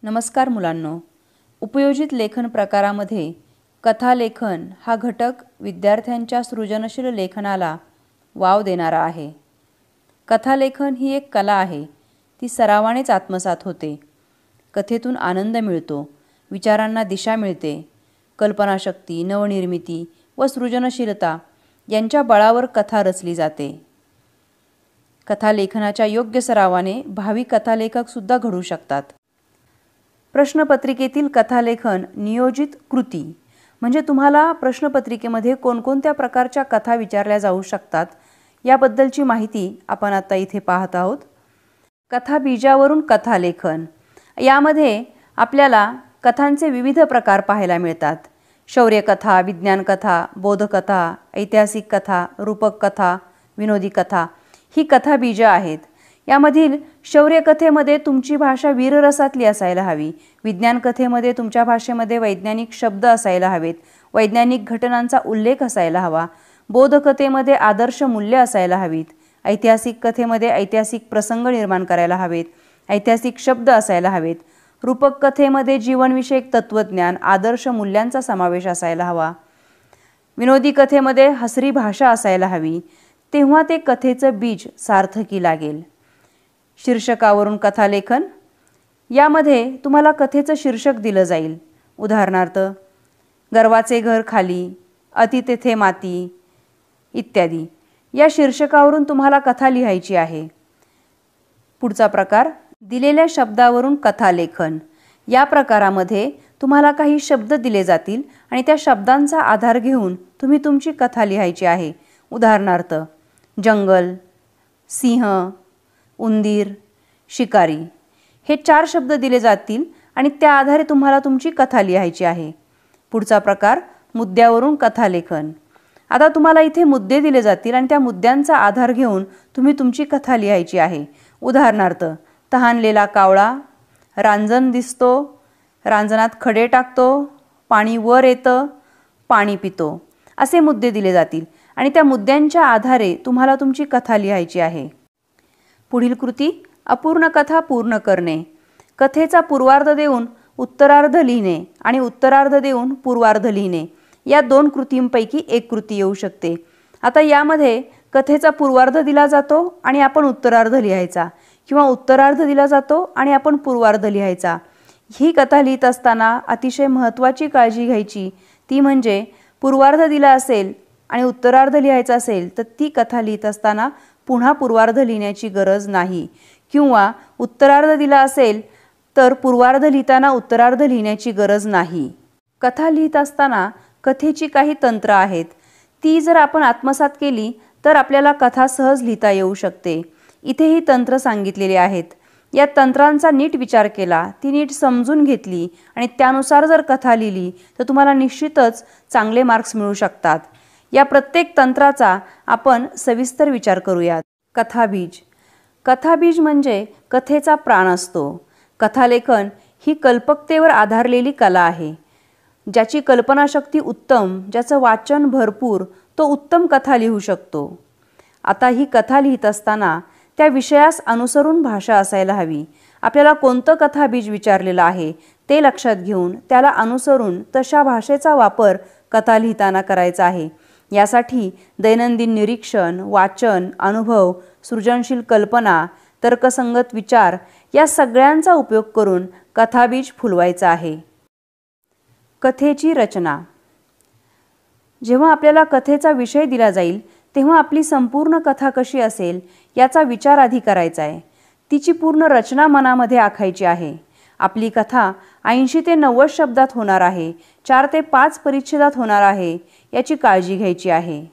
नमस्कार मुलांनो, उपयोजित लेखन प्रकारामध्ये कथालेखन हा घटक विद्यार्थ्यांच्या सृजनशील लेखनाला वाव देणारा आहे. कथालेखन ही एक कला आहे. ती सरावानेच आत्मसात होते. कथेतून आनंद मिळतो, विचारांना दिशा मिळते. कल्पनाशक्ती, नवनिर्मिती व सृजनशीलता यांच्या बळावर कथा रचली जाते. कथालेखनाच्या योग्य सरावाने भावी कथालेखकसुद्धा घडू शकतात. प्रश्नपत्रिकेतील कथालेखन नियोजित कृती म्हणजे तुम्हाला प्रश्नपत्रिकेमध्ये कोणकोणत्या प्रकारच्या कथा विचारल्या जाऊ शकतात याबद्दलची माहिती आपण आता इथे पाहत आहोत. कथाबीजावरून कथालेखन यामध्ये आपल्याला कथांचे विविध प्रकार पाहायला मिळतात. शौर्यकथा, विज्ञानकथा, बोधकथा, ऐतिहासिक कथा, रूपक कथा, विनोदी कथा ही कथाबीज आहेत. यामधील शौर्यकथेमध्ये तुमची भाषा वीररसातली असायला हवी. विज्ञान कथेमध्ये तुमच्या भाषेमध्ये वैज्ञानिक शब्द असायला हवेत. वैज्ञानिक घटनांचा उल्लेख असायला हवा. बोधकथेमध्ये आदर्श मूल्य असायला हवीत. ऐतिहासिक कथेमध्ये ऐतिहासिक प्रसंग निर्माण करायला हवेत. ऐतिहासिक शब्द असायला हवेत. रूपक कथेमध्ये जीवनविषयक तत्त्वज्ञान, आदर्श मूल्यांचा समावेश असायला हवा. विनोदी कथेमध्ये हसरी भाषा असायला हवी. तेव्हा ते कथेचं बीज सार्थकी लागेल. शीर्षकावरून कथालेखन यामध्ये तुम्हाला कथेचं शीर्षक दिलं जाईल. उदाहरणार्थ गर्वाचे घर खाली, अति तेथे माती इत्यादी. या शीर्षकावरून तुम्हाला कथा लिहायची आहे. पुढचा प्रकार दिलेल्या शब्दावरून कथालेखन. या प्रकारामध्ये तुम्हाला काही शब्द दिले जातील आणि त्या शब्दांचा आधार घेऊन तुम्ही तुमची कथा लिहायची आहे. उदाहरणार्थ जंगल, सिंह, उंदीर, शिकारी हे 4 शब्द दिले जातील आणि त्या आधारे तुम्हाला तुमची कथा लिहायची आहे. पुढचा प्रकार मुद्द्यावरून कथालेखन. आता तुम्हाला इथे मुद्दे दिले जातील आणि त्या मुद्द्यांचा आधार घेऊन तुम्ही तुमची कथा लिहायची आहे. उदाहरणार्थ तहानलेला कावळा, रांजण दिसतो, रांजणात खडे टाकतो, पाणी वर येतं, पाणी पितो असे मुद्दे दिले जातील आणि त्या मुद्द्यांच्या आधारे तुम्हाला तुमची कथा लिहायची आहे. पुढील कृती अपूर्ण कथा पूर्ण करणे. कथेचा पूर्वार्ध देऊन उत्तरार्ध लिहिणे आणि उत्तरार्ध देऊन पूर्वार्ध लिहिणे या 2 कृतींपैकी एक कृती येऊ शकते. आता यामध्ये कथेचा पूर्वार्ध दिला जातो आणि आपण उत्तरार्ध लिहायचा किंवा उत्तरार्ध दिला जातो आणि आपण पूर्वार्ध लिहायचा. ही कथा लिहित असताना अतिशय महत्त्वाची काळजी घ्यायची ती म्हणजे पूर्वार्ध दिला असेल आणि उत्तरार्ध लिहायचा असेल तर ती कथा लिहित असताना पुन्हा पूर्वार्ध लिहिण्याची गरज नाही किंवा उत्तरार्ध दिला असेल तर पूर्वार्ध लिहिताना उत्तरार्ध लिहिण्याची गरज नाही. कथा लिहित असताना कथेची काही तंत्र आहेत. ती जर आपण आत्मसात केली तर आपल्याला कथा सहज लिहिता येऊ शकते. इथे ही तंत्र सांगितलेली आहेत. या तंत्रांचा नीट विचार केला, ती नीट समजून घेतली आणि त्यानुसार जर कथा लिहिली तर तुम्हाला निश्चितच चांगले मार्क्स मिळू शकतात. या प्रत्येक तंत्राचा आपण सविस्तर विचार करूयात. कथाबीज. कथाबीज म्हणजे कथेचा प्राण असतो. कथालेखन ही कल्पकतेवर आधारलेली कला आहे. ज्याची कल्पनाशक्ती उत्तम, ज्याचं वाचन भरपूर, तो उत्तम कथा लिहू शकतो. आता ही कथा लिहित असताना त्या विषयास अनुसरून भाषा असायला हवी. आपल्याला कोणतं कथाबीज विचारलेलं आहे ते लक्षात घेऊन त्याला अनुसरून तशा भाषेचा वापर कथा लिहिताना करायचा आहे. यासाठी दैनंदिन निरीक्षण, वाचन, अनुभव, सृजनशील कल्पना, तर्कसंगत विचार या सगळ्यांचा उपयोग करून कथाबीज फुलवायचा आहे. कथेची रचना. जेव्हा आपल्याला कथेचा विषय दिला जाईल तेव्हा आपली संपूर्ण कथा कशी असेल याचा विचार आधी करायचा आहे. तिची पूर्ण रचना मनामध्ये आखायची आहे. आपली कथा 80 ते 90 शब्दात होणार आहे, 4 ते 5 परिच्छेदात होणार आहे याची काळजी घ्यायची आहे.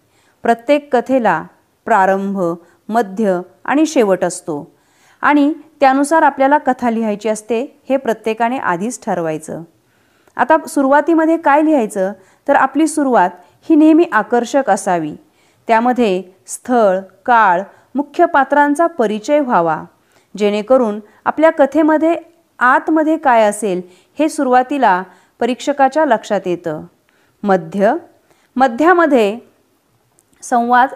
प्रत्येक कथेला प्रारंभ, मध्य आणि शेवट असतो आणि त्यानुसार आपल्याला कथा लिहायची असते हे प्रत्येकाने आधीच ठरवायचं. आता सुरुवातीमध्ये काय लिहायचं तर आपली सुरुवात ही नेहमी आकर्षक असावी. त्यामध्ये स्थळ, काळ, मुख्य पात्रांचा परिचय व्हावा जेणेकरून आपल्या कथेमध्ये आतमध्ये काय असेल हे सुरुवातीला परीक्षकाच्या लक्षात येतं. मध्यामध्ये संवाद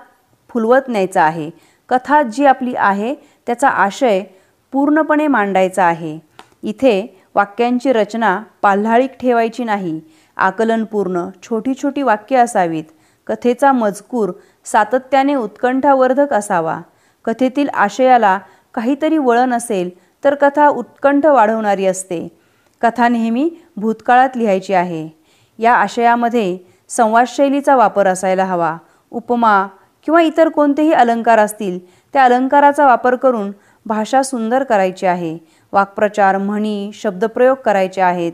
फुलवत न्यायचा आहे. कथा जी आपली आहे त्याचा आशय पूर्णपणे मांडायचा आहे. इथे वाक्यांची रचना पाल्हाळीक ठेवायची नाही, आकलनपूर्ण छोटी छोटी वाक्ये असावीत. कथेचा मजकूर सातत्याने उत्कंठावर्धक असावा. कथेतील आशयाला काहीतरी वळण असेल तर कथा उत्कंठ वाढवणारी असते. कथा नेहमी भूतकाळात लिहायची आहे. या आशयामध्ये संवादशैलीचा वापर असायला हवा. उपमा किंवा इतर कोणतेही अलंकार असतील त्या अलंकाराचा वापर करून भाषा सुंदर करायची आहे. वाक्प्रचार, म्हणी, शब्दप्रयोग करायचे आहेत.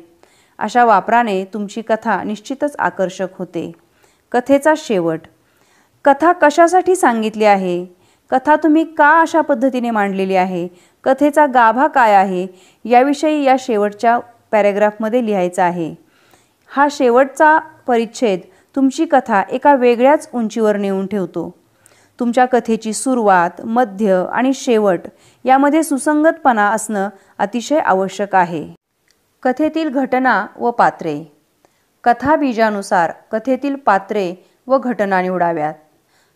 अशा वापराने तुमची कथा निश्चितच आकर्षक होते. कथेचा शेवट. कथा कशासाठी सांगितली आहे? कथा तुम्ही का अशा पद्धतीने मांडलेली आहे? कथेचा गाभा काय आहे याविषयी या शेवटच्या पॅरेग्राफमध्ये लिहायचं आहे. हा शेवटचा परिच्छेद तुमची कथा एका वेगळ्याच उंचीवर नेऊन ठेवतो. तुमच्या कथेची सुरुवात, मध्य आणि शेवट यामध्ये सुसंगतपणा असणं अतिशय आवश्यक आहे. कथेतील घटना व पात्रे. कथाबीजानुसार कथेतील पात्रे व घटना निवडाव्यात.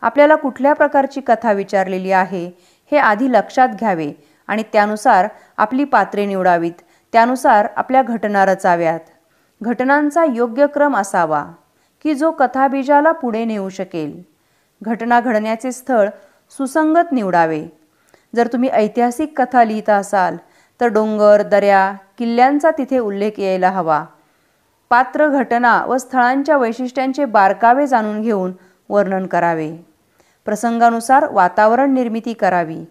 आपल्याला कुठल्या प्रकारची कथा विचारलेली आहे हे आधी लक्षात घ्यावे आणि त्यानुसार आपली पात्रे निवडावीत. त्यानुसार आपल्या घटना रचाव्यात. घटनांचा योग्य क्रम असावा की जो कथाबीजाला पुढे नेऊ शकेल. घटना घडण्याचे स्थळ सुसंगत निवडावे. जर तुम्ही ऐतिहासिक कथा लिहिता असाल तर डोंगर, दऱ्या, किल्ल्यांचा तिथे उल्लेख यायला हवा. पात्र, घटना व स्थळांच्या वैशिष्ट्यांचे बारकावे जाणून घेऊन वर्णन करावे. प्रसंगानुसार वातावरण निर्मिती करावी.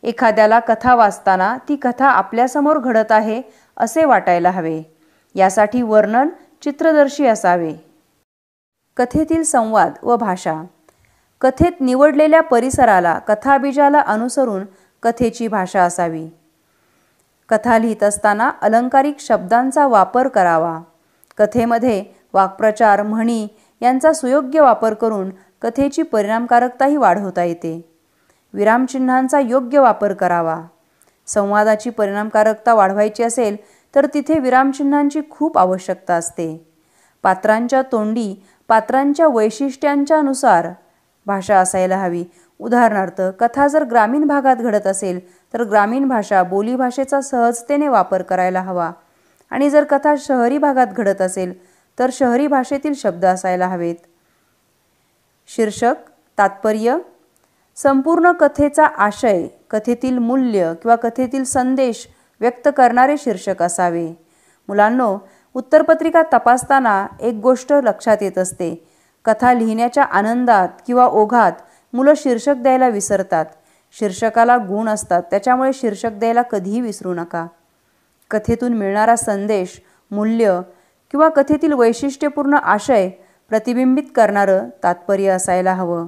एखाद्याला कथा वाचताना ती कथा आपल्यासमोर घडत आहे असे वाटायला हवे. यासाठी वर्णन चित्रदर्शी असावे. कथेतील संवाद व भाषा. कथेत निवडलेल्या परिसराला, कथाबीजाला अनुसरून कथेची भाषा असावी. कथा लिहित असताना अलंकारिक शब्दांचा वापर करावा. कथेमध्ये वाक्प्रचार, म्हणी यांचा सुयोग्य वापर करून कथेची परिणामकारकताही वाढवता येते. विरामचिन्हांचा योग्य वापर करावा. संवादाची परिणामकारकता वाढवायची असेल तर तिथे विरामचिन्हांची खूप आवश्यकता असते. पात्रांच्या तोंडी पात्रांच्या वैशिष्ट्यांच्यानुसार भाषा असायला हवी. उदाहरणार्थ, कथा जर ग्रामीण भागात घडत असेल तर ग्रामीण भाषा, बोलीभाषेचा सहजतेने वापर करायला हवा आणि जर कथा शहरी भागात घडत असेल तर शहरी भाषेतील शब्द असायला हवेत. शीर्षक, तात्पर्य. संपूर्ण कथेचा आशय, कथेतील मूल्य किंवा कथेतील संदेश व्यक्त करणारे शीर्षक असावे. मुलांनो, उत्तरपत्रिका तपासताना एक गोष्ट लक्षात येत असते. कथा लिहिण्याच्या आनंदात किंवा ओघात मुलं शीर्षक द्यायला विसरतात. शीर्षकाला गुण असतात, त्याच्यामुळे शीर्षक द्यायला कधीही विसरू नका. कथेतून मिळणारा संदेश, मूल्य किंवा कथेतील वैशिष्ट्यपूर्ण आशय प्रतिबिंबित करणारं तात्पर्य असायला हवं.